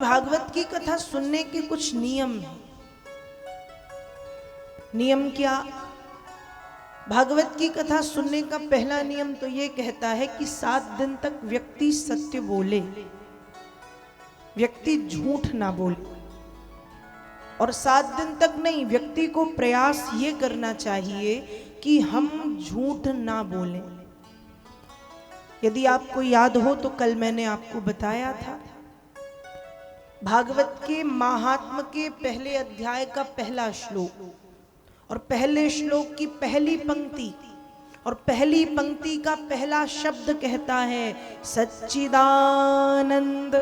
भागवत की कथा सुनने के कुछ नियम हैं। नियम क्या? भागवत की कथा सुनने का पहला नियम तो ये कहता है कि 7 दिन तक व्यक्ति सत्य बोले, व्यक्ति झूठ ना बोले। और 7 दिन तक नहीं, व्यक्ति को प्रयास ये करना चाहिए कि हम झूठ ना बोलें। यदि आपको याद हो तो कल मैंने आपको बताया था, भागवत के महात्म के पहले अध्याय का पहला श्लोक और पहले श्लोक की पहली पंक्ति और पहली पंक्ति का पहला शब्द कहता है सच्चिदानंद।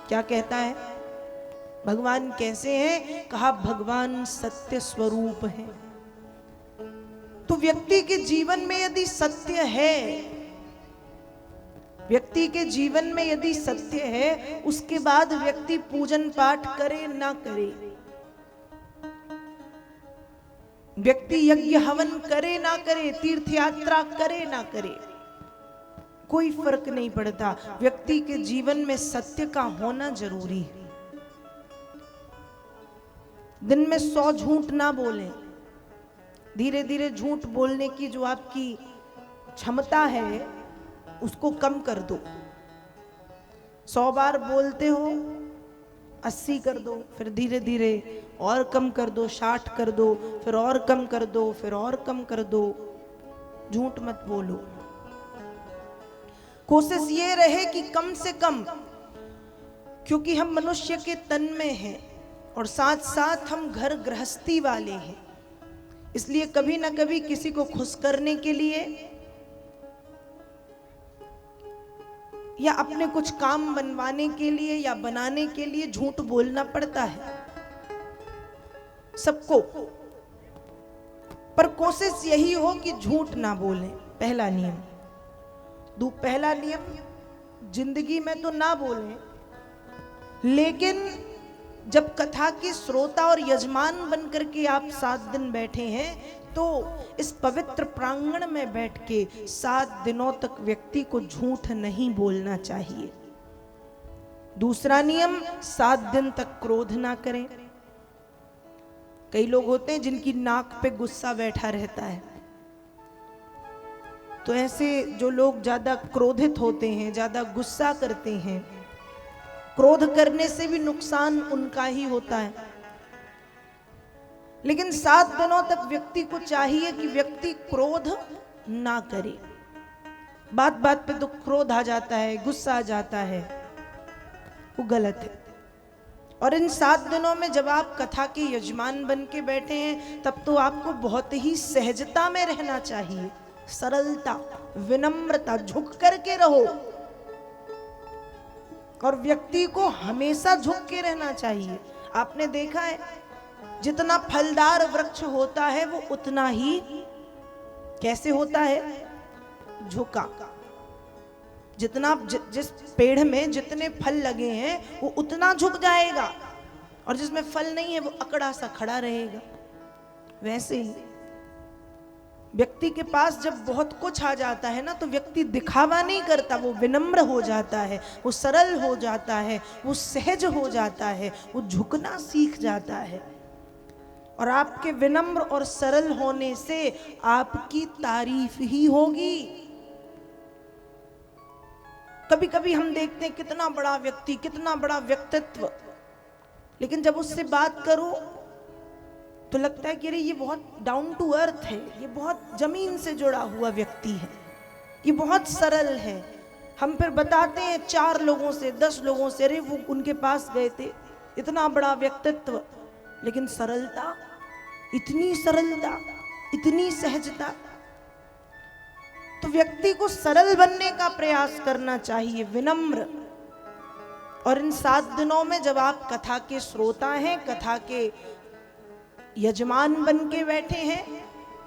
क्या कहता है? भगवान कैसे हैं? कहा भगवान सत्य स्वरूप है। तो व्यक्ति के जीवन में यदि सत्य है, व्यक्ति के जीवन में यदि सत्य है, उसके बाद व्यक्ति पूजन पाठ करे ना करे, व्यक्ति यज्ञ हवन करे ना करे, तीर्थ यात्रा करे ना करे, कोई फर्क नहीं पड़ता। व्यक्ति के जीवन में सत्य का होना जरूरी है। दिन में 100 झूठ ना बोलें। धीरे धीरे झूठ बोलने की जो आपकी क्षमता है उसको कम कर दो। 100 बार बोलते हो, 80 कर दो, फिर धीरे धीरे और कम कर दो, 60 कर दो, फिर और कम कर दो, फिर और कम कर दो। झूठ मत बोलो। कोशिश ये रहे कि कम से कम, क्योंकि हम मनुष्य के तन में हैं और साथ साथ हम घर गृहस्थी वाले हैं, इसलिए कभी ना कभी किसी को खुश करने के लिए या अपने कुछ काम बनवाने के लिए या बनाने के लिए झूठ बोलना पड़ता है सबको। पर कोशिश यही हो कि झूठ ना बोलें। पहला नियम। पहला नियम, जिंदगी में तो ना बोलें, लेकिन जब कथा के श्रोता और यजमान बनकर के आप 7 दिन बैठे हैं, तो इस पवित्र प्रांगण में बैठ के 7 दिनों तक व्यक्ति को झूठ नहीं बोलना चाहिए। दूसरा नियम, 7 दिन तक क्रोध ना करें। कई लोग होते हैं जिनकी नाक पे गुस्सा बैठा रहता है, तो ऐसे जो लोग ज्यादा क्रोधित होते हैं, ज्यादा गुस्सा करते हैं, क्रोध करने से भी नुकसान उनका ही होता है। लेकिन 7 दिनों तक व्यक्ति को चाहिए कि व्यक्ति क्रोध ना करे। बात बात पे तो क्रोध आ जाता है, गुस्सा आ जाता है, वो गलत है। और इन 7 दिनों में जब आप कथा के यजमान बन के बैठे हैं, तब तो आपको बहुत ही सहजता में रहना चाहिए, सरलता, विनम्रता, झुक करके रहो। और व्यक्ति को हमेशा झुक के रहना चाहिए। आपने देखा है, जितना फलदार वृक्ष होता है वो उतना ही कैसे होता है? झुका। जितना जिस पेड़ में जितने फल लगे हैं वो उतना झुक जाएगा, और जिसमें फल नहीं है वो अकड़ा सा खड़ा रहेगा। वैसे ही व्यक्ति के पास जब बहुत कुछ आ जाता है ना, तो व्यक्ति दिखावा नहीं करता, वो विनम्र हो जाता है, वो सरल हो जाता है, वो सहज हो जाता है, वो झुकना सीख जाता है। और आपके विनम्र और सरल होने से आपकी तारीफ ही होगी। कभी कभी हम देखते हैं कितना बड़ा व्यक्ति, कितना बड़ा व्यक्तित्व, लेकिन जब उससे बात करो तो लगता है कि अरे ये बहुत डाउन टू अर्थ है, ये बहुत जमीन से जुड़ा हुआ व्यक्ति है, ये बहुत सरल है। हम फिर बताते हैं 4 लोगों से, 10 लोगों से, अरे वो उनके पास गए थे, इतना बड़ा व्यक्तित्व, लेकिन सरलता, इतनी सरलता, इतनी सहजता। तो व्यक्ति को सरल बनने का प्रयास करना चाहिए, विनम्र। और इन 7 दिनों में जब आप कथा के श्रोता हैं, कथा के यजमान बन के बैठे हैं,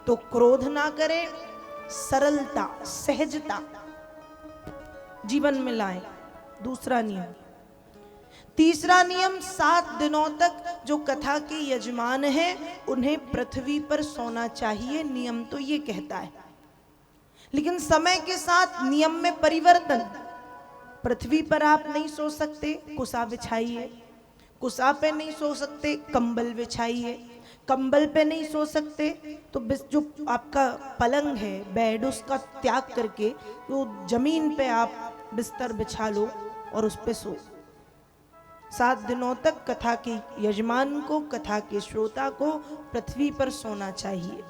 तो क्रोध ना करें, सरलता, सहजता जीवन में लाएं। दूसरा नियम। तीसरा नियम, 7 दिनों तक जो कथा के यजमान हैं उन्हें पृथ्वी पर सोना चाहिए। नियम तो ये कहता है, लेकिन समय के साथ नियम में परिवर्तन। पृथ्वी पर आप नहीं सो सकते, कुसा बिछाइए। कुसा पे नहीं सो सकते, कंबल बिछाइए। कंबल पे नहीं सो सकते तो जो आपका पलंग है, बेड, उसका त्याग करके वो जमीन पे आप बिस्तर बिछा लो और उस पे सो। 7 दिनों तक कथा के यजमान को, कथा के श्रोता को पृथ्वी पर सोना चाहिए।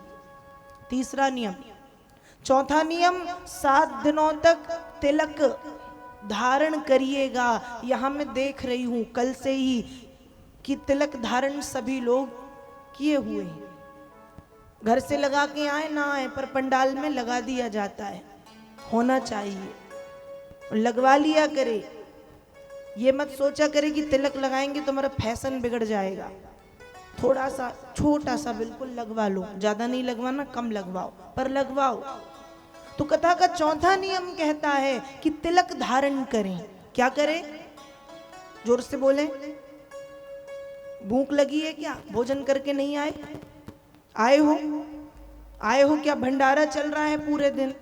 तीसरा नियम। चौथा नियम, 7 दिनों तक तिलक धारण करिएगा। यहां मैं देख रही हूं कल से ही कि तिलक धारण सभी लोग किए हुए हैं। घर से लगा के आए ना आए, पर पंडाल में लगा दिया जाता है। होना चाहिए, लगवा लिया करे। ये मत सोचा करे कि तिलक लगाएंगे तो हमारा फैशन बिगड़ जाएगा। थोड़ा सा, छोटा सा बिल्कुल लगवा लो, ज्यादा नहीं लगवाना, कम लगवाओ, पर लगवाओ। तो कथा का चौथा नियम कहता है कि तिलक धारण करें। क्या करें? जोर से बोलें। भूख लगी है क्या? भोजन करके नहीं आए? आए हो? आए हो क्या? भंडारा चल रहा है पूरे दिन,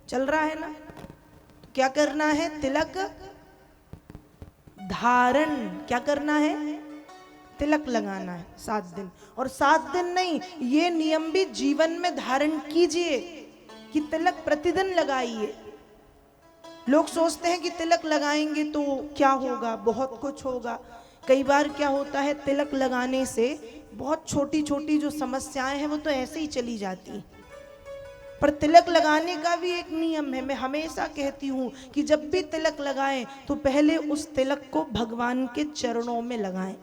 चल रहा है ना? तो क्या करना है? तिलक धारण। क्या करना है? तिलक लगाना है 7 दिन। और 7 दिन नहीं, ये नियम भी जीवन में धारण कीजिए कि तिलक प्रतिदिन लगाइए। लोग सोचते हैं कि तिलक लगाएंगे तो क्या होगा, बहुत कुछ होगा। कई बार क्या होता है, तिलक लगाने से बहुत छोटी छोटी जो समस्याएं हैं वो तो ऐसे ही चली जाती हैं। पर तिलक लगाने का भी एक नियम है। मैं हमेशा कहती हूँ कि जब भी तिलक लगाएं तो पहले उस तिलक को भगवान के चरणों में लगाएं।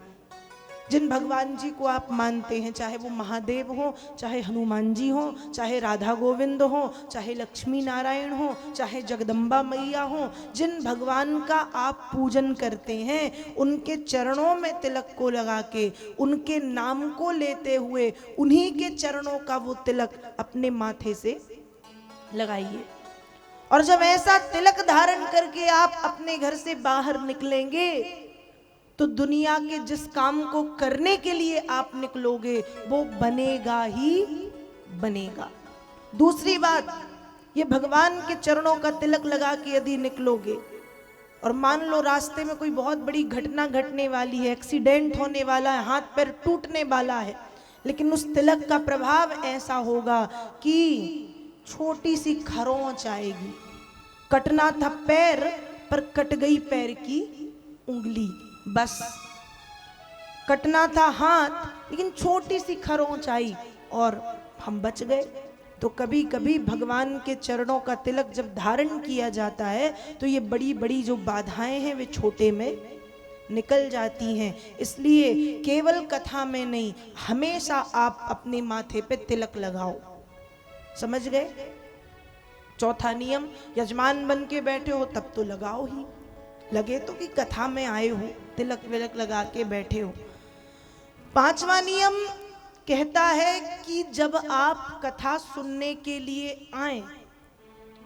जिन भगवान जी को आप मानते हैं, चाहे वो महादेव हो, चाहे हनुमान जी हो, चाहे राधा गोविंद हो, चाहे लक्ष्मी नारायण हो, चाहे जगदम्बा मैया हो, जिन भगवान का आप पूजन करते हैं उनके चरणों में तिलक को लगा के, उनके नाम को लेते हुए उन्हीं के चरणों का वो तिलक अपने माथे से लगाइए। और जब ऐसा तिलक धारण करके आप अपने घर से बाहर निकलेंगे तो दुनिया के जिस काम को करने के लिए आप निकलोगे वो बनेगा ही बनेगा। दूसरी बात, ये भगवान के चरणों का तिलक लगा के यदि निकलोगे और मान लो रास्ते में कोई बहुत बड़ी घटना घटने वाली है, एक्सीडेंट होने वाला है, हाथ पैर टूटने वाला है, लेकिन उस तिलक का प्रभाव ऐसा होगा कि छोटी सी खरोंच आएगी। कटना था पैर, पर कट गई पैर की उंगली। बस कटना था हाथ, लेकिन छोटी सी खरोंच आई और हम बच गए। तो कभी कभी भगवान के चरणों का तिलक जब धारण किया जाता है तो ये बड़ी बड़ी जो बाधाएं हैं वे छोटे में निकल जाती हैं। इसलिए केवल कथा में नहीं, हमेशा आप अपने माथे पे तिलक लगाओ। समझ गए? चौथा नियम, यजमान बन के बैठे हो तब तो लगाओ ही, लगे तो कि कथा में आए हो, तिलक विलक लगा के बैठे हो। 5वां नियम कहता है कि जब आप कथा सुनने के लिए आए,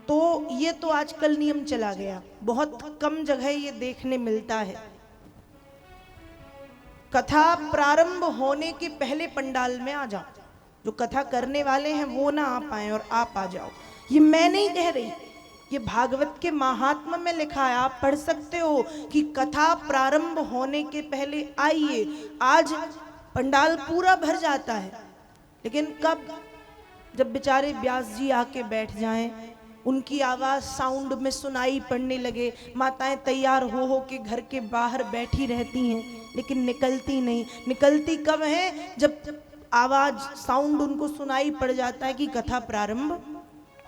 तो ये तो आजकल नियम चला गया, बहुत कम जगह ये देखने मिलता है। कथा प्रारंभ होने के पहले पंडाल में आ जाओ। जो कथा करने वाले हैं वो ना आ पाए और आप आ जाओ। ये मैं नहीं कह रही, ये भागवत के महात्म्य में लिखा है, आप पढ़ सकते हो कि कथा प्रारंभ होने के पहले आइए। आज पंडाल पूरा भर जाता है, लेकिन कब? जब बेचारे व्यास जी आके बैठ जाएं, उनकी आवाज साउंड में सुनाई पड़ने लगे, माताएं तैयार हो के घर के बाहर बैठी रहती हैं, लेकिन निकलती नहीं। निकलती कब है? जब आवाज साउंड उनको सुनाई पड़ जाता है कि कथा प्रारंभ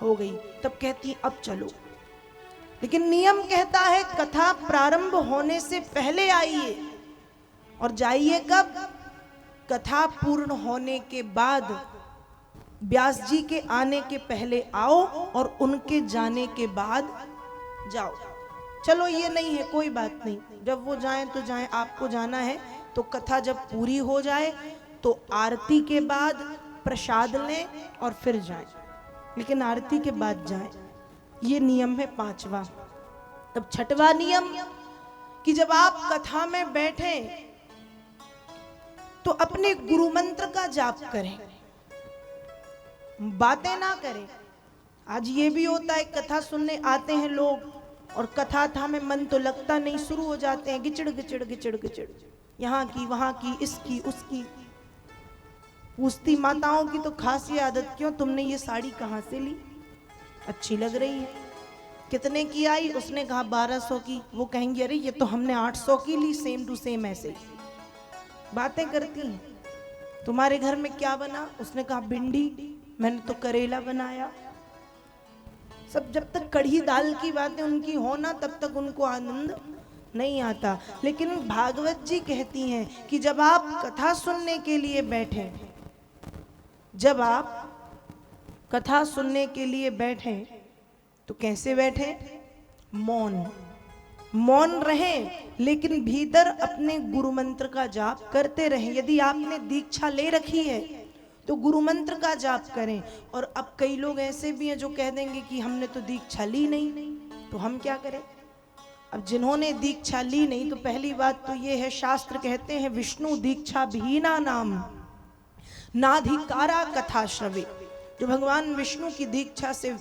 हो गई, तब कहती अब चलो। लेकिन नियम कहता है कथा प्रारंभ होने से पहले आइए। और जाइए कब? कथा पूर्ण होने के बाद। व्यास जी के आने के पहले आओ और उनके जाने के बाद जाओ। चलो ये नहीं है, कोई बात नहीं, जब वो जाएं तो जाएं, आपको जाना है तो कथा जब पूरी हो जाए तो आरती के बाद प्रसाद लें और फिर जाएं, लेकिन आरती के बाद जाएं। ये नियम है 5वां। तब 6वां नियम कि जब आप कथा में बैठें तो अपने गुरु मंत्र का जाप करें, बातें ना करें। आज ये भी होता है, कथा सुनने आते हैं लोग और कथा था में मन तो लगता नहीं, शुरू हो जाते हैं गिचड़ गिचड़ गिचड़ गिचड़, यहाँ की वहां की, इसकी उसकी। पूछती माताओं की तो खास ये आदत, क्यों तुमने ये साड़ी कहाँ से ली, अच्छी लग रही है, कितने की आई, उसने कहा 1200 की, वो कहेंगे अरे ये तो हमने 800 की ली, सेम टू सेम ऐसे ही बातें करती हैं। तुम्हारे घर में क्या बना, उसने कहा भिंडी, मैंने तो करेला बनाया। सब जब तक कढ़ी दाल की बातें उनकी हो ना, तब तक उनको आनंद नहीं आता। लेकिन भागवत जी कहती हैं कि जब आप कथा सुनने के लिए बैठे, जब आप कथा सुनने के लिए बैठे तो कैसे बैठे, मौन, मौन रहें, लेकिन भीतर अपने गुरु मंत्र का जाप करते रहें। यदि आपने दीक्षा ले रखी है तो गुरु मंत्र का जाप करें। और अब कई लोग ऐसे भी हैं जो कह देंगे कि हमने तो दीक्षा ली नहीं, तो हम क्या करें। अब जिन्होंने दीक्षा ली नहीं, तो पहली बात तो ये है, शास्त्र कहते हैं विष्णु दीक्षा भीना नाम नाधिकारा कथा श्रवे। जो भगवान विष्णु की दीक्षा से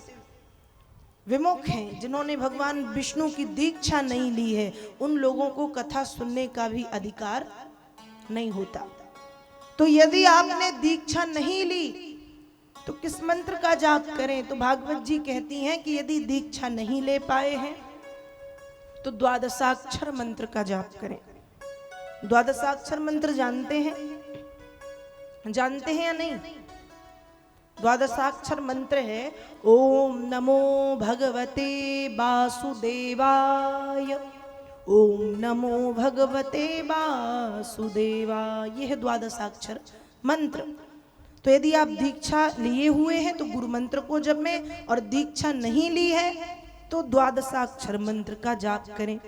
विमुख हैं, जिन्होंने भगवान विष्णु की दीक्षा नहीं ली है, उन लोगों को कथा सुनने का भी अधिकार नहीं होता। तो यदि आपने दीक्षा नहीं ली तो किस मंत्र का जाप करें। तो भागवत जी कहती हैं कि यदि दीक्षा नहीं ले पाए हैं तो द्वादशाक्षर मंत्र का जाप करें। द्वादशाक्षर मंत्र जानते हैं, जानते हैं या नहीं। द्वादशाक्षर मंत्र है ओम नमो भगवते वासुदेवाय, ओम नमो भगवते वासुदेवाय, यह है द्वादशाक्षर मंत्र। तो यदि आप दीक्षा लिए हुए हैं तो गुरु मंत्र को जप में, और दीक्षा नहीं ली है तो द्वादशाक्षर मंत्र का जाप करें।